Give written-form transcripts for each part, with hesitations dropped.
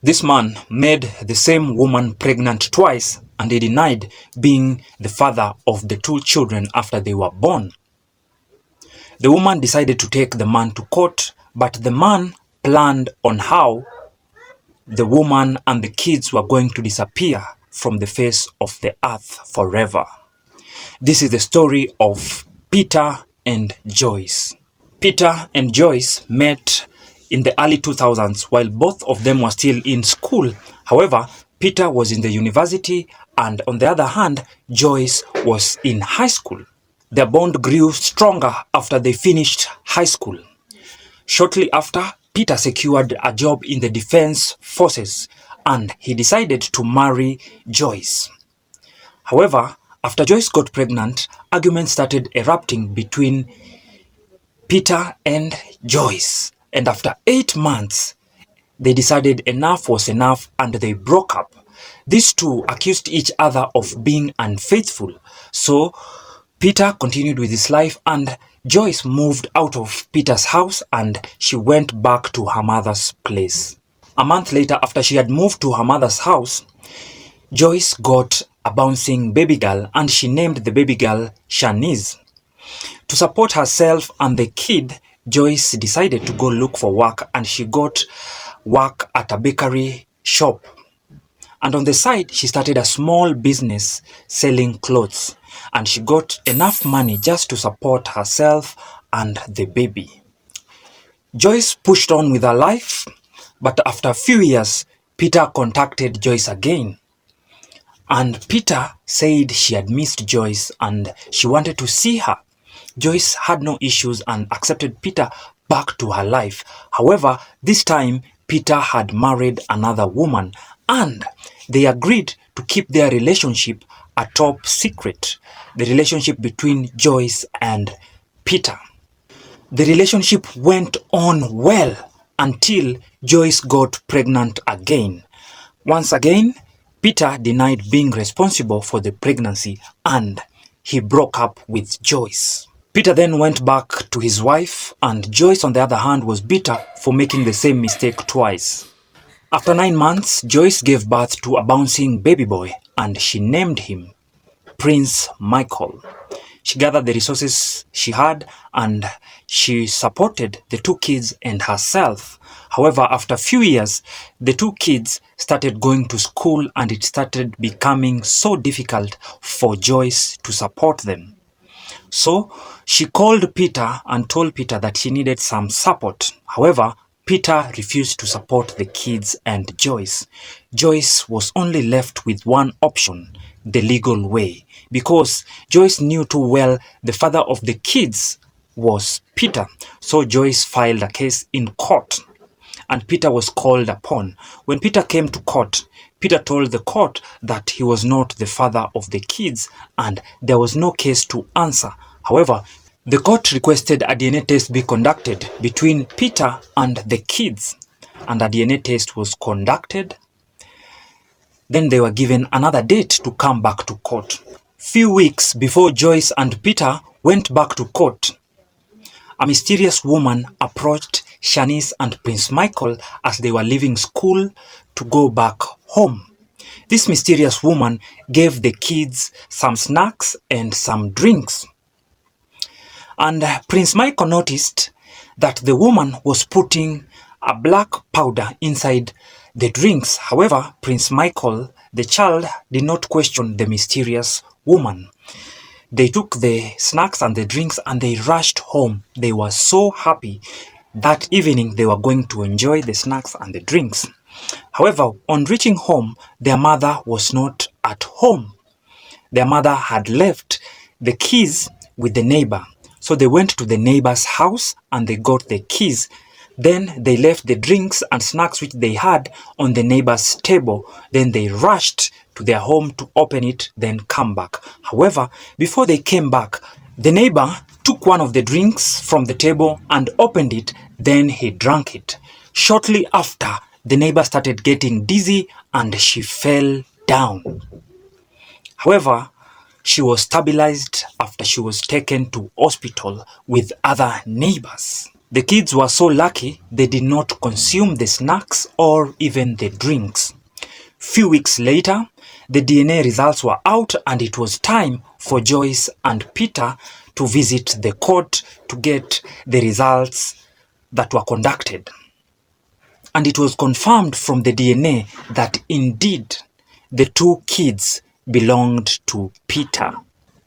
This man made the same woman pregnant twice, and he denied being the father of the two children after they were born. The woman decided to take the man to court, but the man planned on how the woman and the kids were going to disappear from the face of the earth forever. This is the story of Peter and Joyce. Peter and Joyce met in the early 2000s while both of them were still in school. However, Peter was in the university, and on the other hand, Joyce was in high school. Their bond grew stronger after they finished high school. Shortly after, Peter secured a job in the defense forces and he decided to marry Joyce. However, after Joyce got pregnant, arguments started erupting between Peter and Joyce. And after 8 months, they decided enough was enough and they broke up. These two accused each other of being unfaithful. So Peter continued with his life and Joyce moved out of Peter's house and she went back to her mother's place. A month later, after she had moved to her mother's house, Joyce got a bouncing baby girl and she named the baby girl Shanice. To support herself and the kid, Joyce decided to go look for work and she got work at a bakery shop. And on the side, she started a small business selling clothes and she got enough money just to support herself and the baby. Joyce pushed on with her life, but after a few years, Peter contacted Joyce again. And Peter said she had missed Joyce and she wanted to see her. Joyce had no issues and accepted Peter back to her life. However, this time Peter had married another woman and they agreed to keep their relationship a top secret, the relationship between Joyce and Peter. The relationship went on well until Joyce got pregnant again. Once again, Peter denied being responsible for the pregnancy and he broke up with Joyce. Peter then went back to his wife and Joyce, on the other hand, was bitter for making the same mistake twice. After 9 months, Joyce gave birth to a bouncing baby boy and she named him Prince Michael. She gathered the resources she had and she supported the two kids and herself. However, after a few years, the two kids started going to school and it started becoming so difficult for Joyce to support them. So she called Peter and told Peter that she needed some support. However, Peter refused to support the kids and Joyce. Joyce was only left with one option, the legal way, because Joyce knew too well the father of the kids was Peter. So Joyce filed a case in court and Peter was called upon. When Peter came to court, Peter told the court that he was not the father of the kids and there was no case to answer. However, the court requested a DNA test be conducted between Peter and the kids, and a DNA test was conducted. Then they were given another date to come back to court. Few weeks before Joyce and Peter went back to court, a mysterious woman approached Shanice and Prince Michael as they were leaving school to go back home. This mysterious woman gave the kids some snacks and some drinks. And Prince Michael noticed that the woman was putting a black powder inside the drinks. However, Prince Michael, the child, did not question the mysterious woman. They took the snacks and the drinks and they rushed home. They were so happy. That evening they were going to enjoy the snacks and the drinks. However, on reaching home, their mother was not at home. Their mother had left the keys with the neighbor. So they went to the neighbor's house and they got the keys. Then they left the drinks and snacks which they had on the neighbor's table. Then they rushed to their home to open it, then come back. However, before they came back, the neighbor took one of the drinks from the table and opened it. Then he drank it. Shortly after, the neighbor started getting dizzy and she fell down. However, she was stabilized after she was taken to hospital with other neighbors. The kids were so lucky they did not consume the snacks or even the drinks. Few weeks later, the DNA results were out and it was time for Joyce and Peter to visit the court to get the results that were conducted. And it was confirmed from the DNA that indeed the two kids belonged to Peter.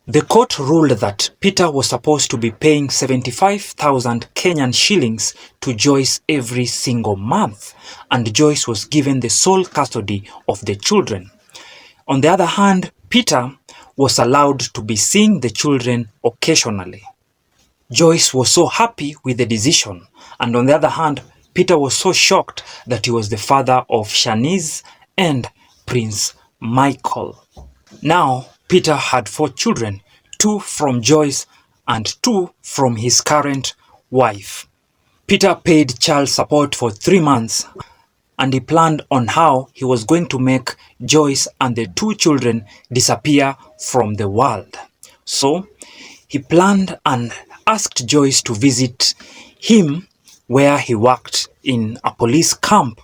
The court ruled that Peter was supposed to be paying 75,000 Kenyan shillings to Joyce every single month, and Joyce was given the sole custody of the children. On the other hand, Peter was allowed to be seeing the children occasionally. Joyce was so happy with the decision, and on the other hand, Peter was so shocked that he was the father of Shanice and Prince Michael. Now, Peter had 4 children, 2 from Joyce and 2 from his current wife. Peter paid child support for 3 months, and he planned on how he was going to make Joyce and the 2 children disappear from the world. So, he planned and asked Joyce to visit him where he worked in a police camp.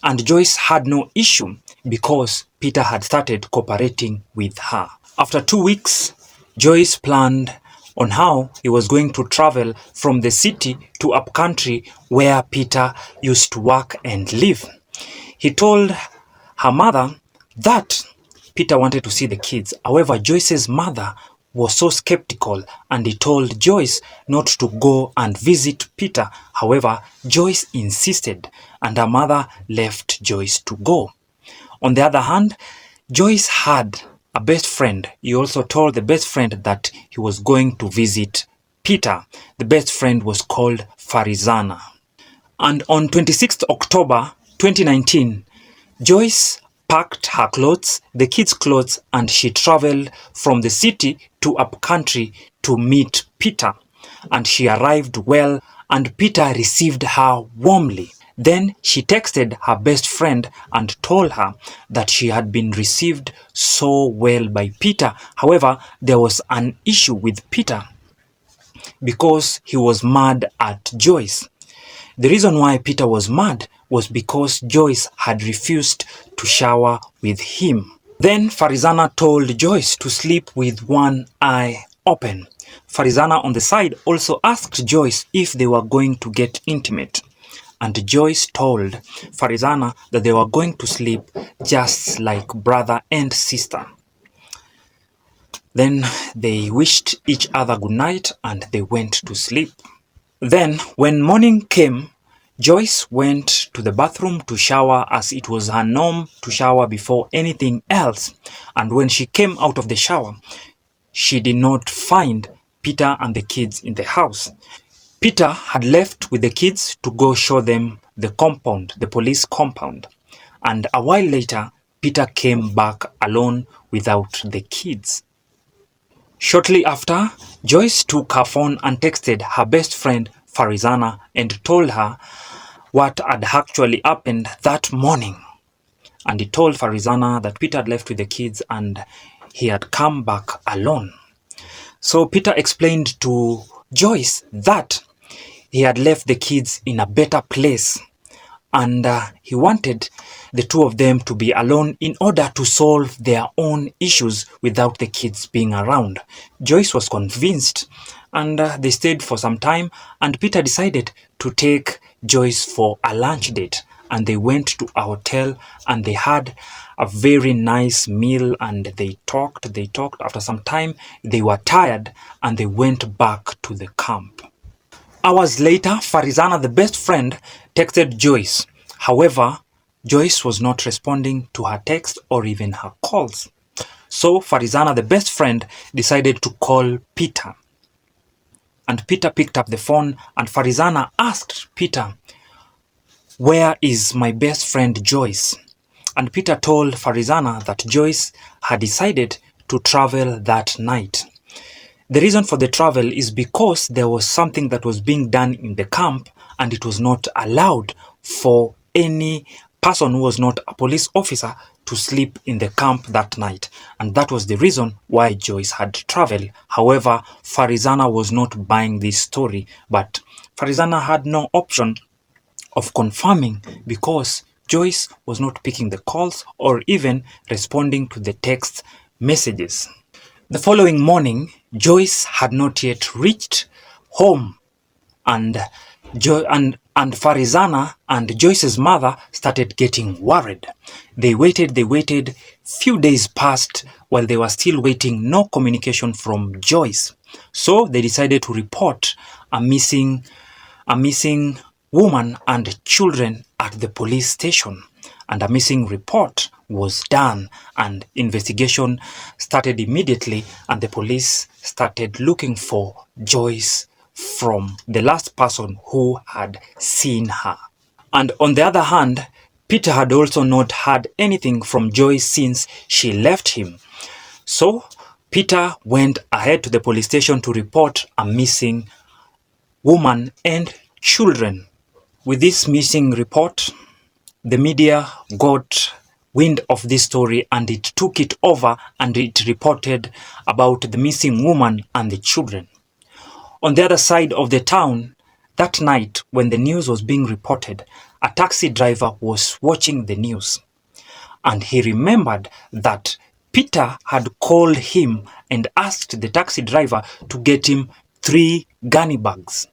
And Joyce had no issue because Peter had started cooperating with her. After 2 weeks, Joyce planned on how he was going to travel from the city to upcountry where Peter used to work and live. He told her mother that Peter wanted to see the kids. However, Joyce's mother was so skeptical and he told Joyce not to go and visit Peter. However, Joyce insisted and her mother left Joyce to go. On the other hand, Joyce had a best friend. He also told the best friend that he was going to visit Peter. The best friend was called Farizana. And on 26th October 2019, Joyce packed her clothes, the kids' clothes, and she traveled from the city to upcountry to meet Peter. And she arrived well, and Peter received her warmly. Then she texted her best friend and told her that she had been received so well by Peter. However, there was an issue with Peter because he was mad at Joyce. The reason why Peter was mad was because Joyce had refused to shower with him. Then Farizana told Joyce to sleep with one eye open. Farizana on the side also asked Joyce if they were going to get intimate. And Joyce told Farizana that they were going to sleep just like brother and sister. Then they wished each other good night and they went to sleep. Then when morning came, Joyce went to the bathroom to shower as it was her norm to shower before anything else. And when she came out of the shower, she did not find Peter and the kids in the house. Peter had left with the kids to go show them the compound, the police compound. And a while later, Peter came back alone without the kids. Shortly after, Joyce took her phone and texted her best friend Farizana and told her what had actually happened that morning. And he told Farizana that Peter had left with the kids and he had come back alone. So Peter explained to Joyce that he had left the kids in a better place and he wanted the two of them to be alone in order to solve their own issues without the kids being around. Joyce was convinced and they stayed for some time, and Peter decided to take Joyce for a lunch date, and they went to a hotel and they had a very nice meal and they talked. After some time they were tired and they went back to the camp. Hours later, Farizana, the best friend, texted Joyce. However, Joyce was not responding to her text or even her calls. So Farizana, the best friend, decided to call Peter. And Peter picked up the phone and Farizana asked Peter, "Where is my best friend Joyce?" And Peter told Farizana that Joyce had decided to travel that night. The reason for the travel is because there was something that was being done in the camp and it was not allowed for any person who was not a police officer to sleep in the camp that night. And that was the reason why Joyce had traveled. However, Farizana was not buying this story, but Farizana had no option of confirming because Joyce was not picking the calls or even responding to the text messages. The following morning, Joyce had not yet reached home, and Farizana and Joyce's mother started getting worried. They waited. Few days passed while they were still waiting, no communication from Joyce. So they decided to report a missing woman and children at the police station. And a missing report was done, and investigation started immediately, and the police started looking for Joyce from the last person who had seen her. And on the other hand, Peter had also not heard anything from Joyce since she left him. So Peter went ahead to the police station to report a missing woman and children. With this missing report, the media got wind of this story and it took it over and it reported about the missing woman and the children. On the other side of the town, that night when the news was being reported, a taxi driver was watching the news and he remembered that Peter had called him and asked the taxi driver to get him 3 gunny bags.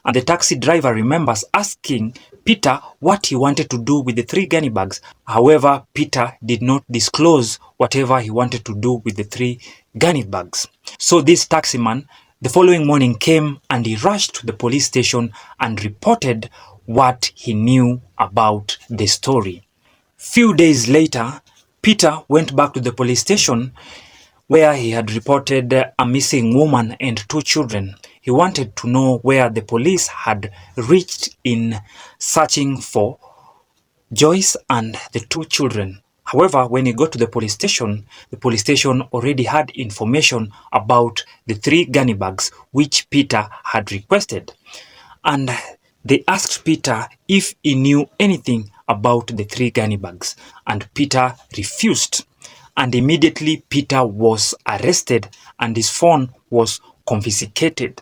And the taxi driver remembers asking Peter what he wanted to do with the 3 gunny bags. However, Peter did not disclose whatever he wanted to do with the 3 gunny bags. So this taximan, the following morning, came and he rushed to the police station and reported what he knew about the story. Few days later, Peter went back to the police station where he had reported a missing woman and 2 children. He wanted to know where the police had reached in searching for Joyce and the 2 children. However, when he got to the police station already had information about the 3 gunny bags which Peter had requested. And they asked Peter if he knew anything about the 3 gunny bags, and Peter refused. And immediately Peter was arrested and his phone was confiscated.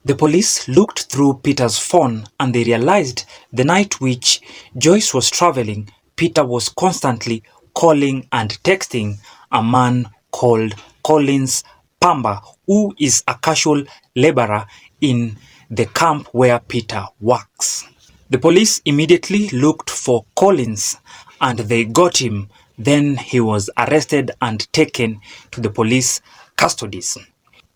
The police looked through Peter's phone and they realized the night which Joyce was traveling, Peter was constantly calling and texting a man called Collins Pamba, who is a casual laborer in the camp where Peter works. The police immediately looked for Collins and they got him. Then he was arrested and taken to the police custodies.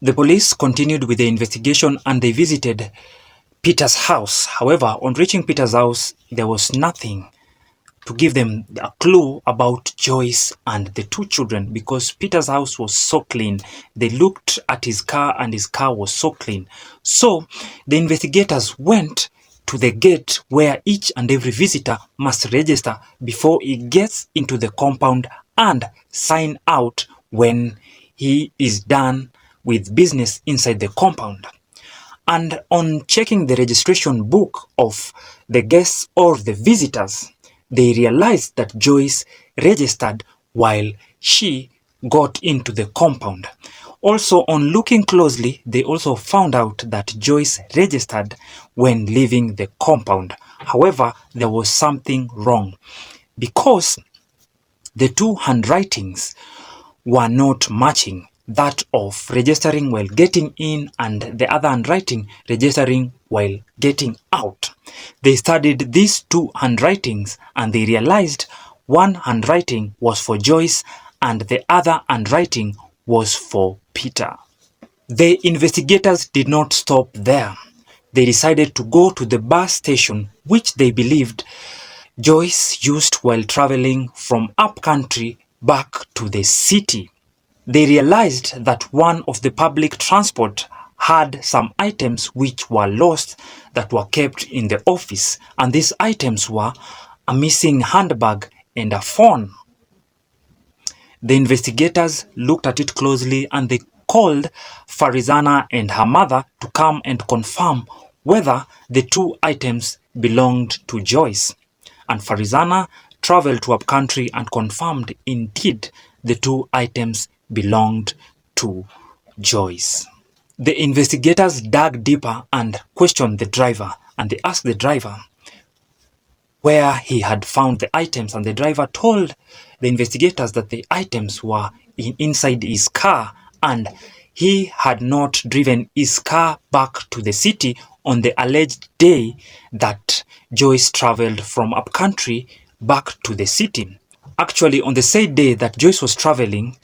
The police continued with the investigation and they visited Peter's house. However, on reaching Peter's house, there was nothing to give them a clue about Joyce and the 2 children because Peter's house was so clean. They looked at his car and his car was so clean. So the investigators went to the gate where each and every visitor must register before he gets into the compound and sign out when he is done with business inside the compound. And on checking the registration book of the guests or the visitors, they realized that Joyce registered while she got into the compound. Also, on looking closely, they also found out that Joyce registered when leaving the compound. However, there was something wrong because the 2 handwritings were not matching, that of registering while getting in and the other handwriting registering while getting out. They studied these 2 handwritings and they realized one handwriting was for Joyce and the other handwriting was for Peter. The investigators did not stop there. They decided to go to the bus station which they believed Joyce used while traveling from upcountry back to the city. They realized that one of the public transport had some items which were lost that were kept in the office, and these items were a missing handbag and a phone. The investigators looked at it closely and they called Farizana and her mother to come and confirm whether the 2 items belonged to Joyce. And Farizana traveled to upcountry and confirmed indeed the 2 items belonged to Joyce. The investigators dug deeper and questioned the driver, and they asked the driver where he had found the items, and the driver told the investigators that the items were inside his car, and he had not driven his car back to the city on the alleged day that Joyce traveled from upcountry back to the city. Actually, on the said day that Joyce was traveling,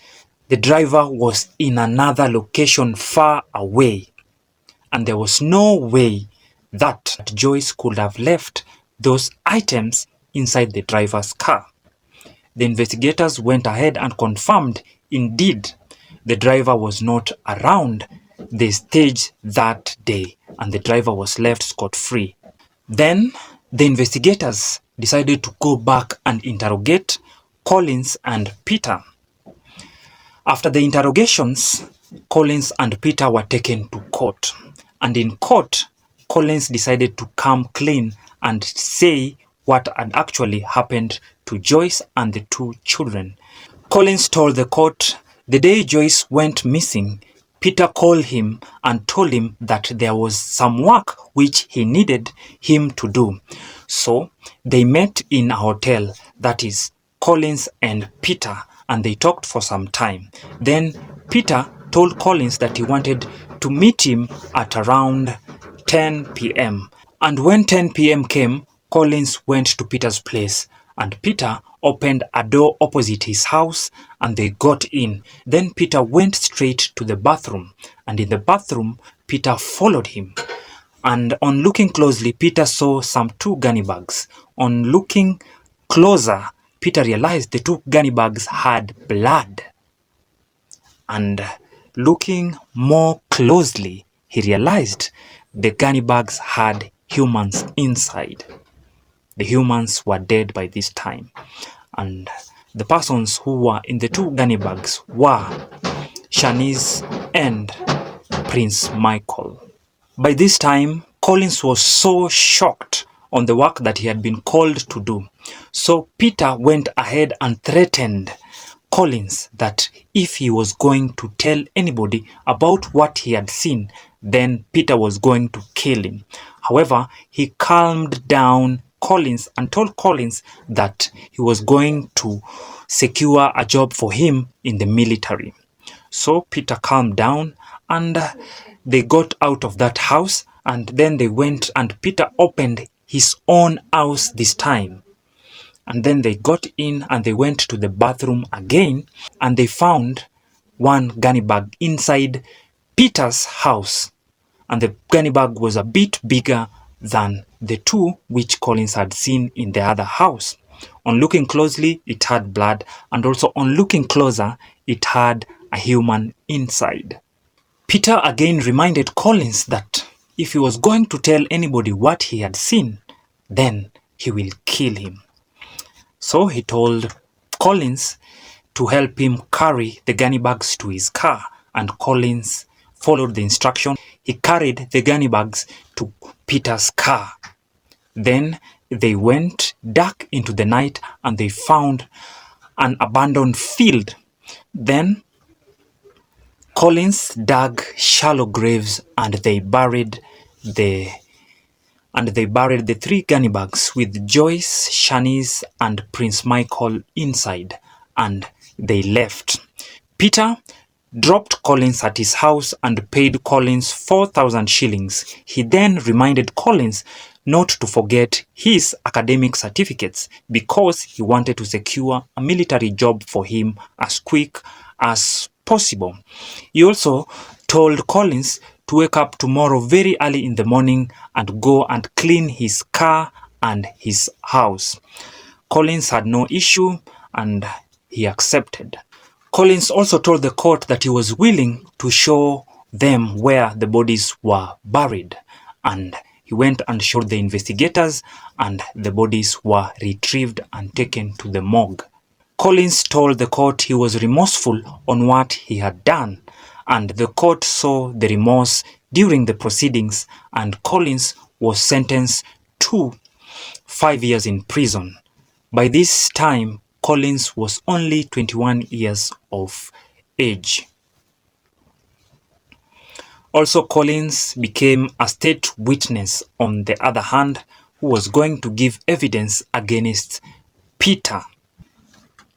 the driver was in another location far away, and there was no way that Joyce could have left those items inside the driver's car. The investigators went ahead and confirmed indeed the driver was not around the stage that day, and the driver was left scot-free. Then the investigators decided to go back and interrogate Collins and Peter. After the interrogations, Collins and Peter were taken to court. And in court, Collins decided to come clean and say what had actually happened to Joyce and the two children. Collins told the court the day Joyce went missing, Peter called him and told him that there was some work which he needed him to do. So they met in a hotel, that is Collins and Peter, and they talked for some time. Then Peter told Collins that he wanted to meet him at around 10 p.m. And when 10 p.m. came, Collins went to Peter's place, and Peter opened a door opposite his house, and they got in. Then Peter went straight to the bathroom, and in the bathroom, Peter followed him. And on looking closely, Peter saw some 2 gunny bags. On looking closer, Peter realized the 2 gunny bags had blood. And looking more closely, he realized the gunny bags had humans inside. The humans were dead by this time. And the persons who were in the 2 gunny bags were Shanice and Prince Michael. By this time, Collins was so shocked on the work that he had been called to do. So Peter went ahead and threatened Collins that if he was going to tell anybody about what he had seen, then Peter was going to kill him. However, he calmed down Collins and told Collins that he was going to secure a job for him in the military. So Peter calmed down, and they got out of that house, and then they went, and Peter opened his own house this time. And then they got in and they went to the bathroom again, and they found 1 gunny bag inside Peter's house. And the gunny bag was a bit bigger than the 2 which Collins had seen in the other house. On looking closely, it had blood, and also on looking closer, it had a human inside. Peter again reminded Collins that if he was going to tell anybody what he had seen, then he will kill him. So he told Collins to help him carry the gunny bags to his car, and Collins followed the instruction. He carried the gunny bags to Peter's car. Then they went dark into the night, and they found an abandoned field. Then Collins dug shallow graves, and they buried the 3 gunny bags with Joyce, Shanice, and Prince Michael inside, and they left. Peter dropped Collins at his house and paid Collins 4,000 shillings. He then reminded Collins not to forget his academic certificates because he wanted to secure a military job for him as quick as possible. He also told Collins to wake up tomorrow very early in the morning and go and clean his car and his house. Collins had no issue and he accepted. Collins also told the court that he was willing to show them where the bodies were buried, and he went and showed the investigators, and the bodies were retrieved and taken to the morgue. Collins told the court he was remorseful on what he had done, and the court saw the remorse during the proceedings, and Collins was sentenced to 5 years in prison. By this time, Collins was only 21 years of age. Also, Collins became a state witness, on the other hand, who was going to give evidence against Peter.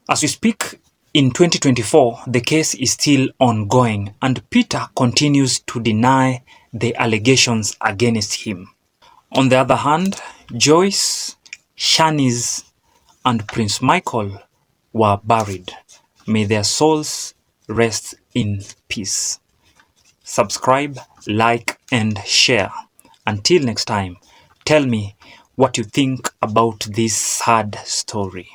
As we speak, in 2024, the case is still ongoing, and Peter continues to deny the allegations against him. On the other hand, Joyce, Shanice, and Prince Michael were buried. May their souls rest in peace. Subscribe, like, and share. Until next time, tell me what you think about this sad story.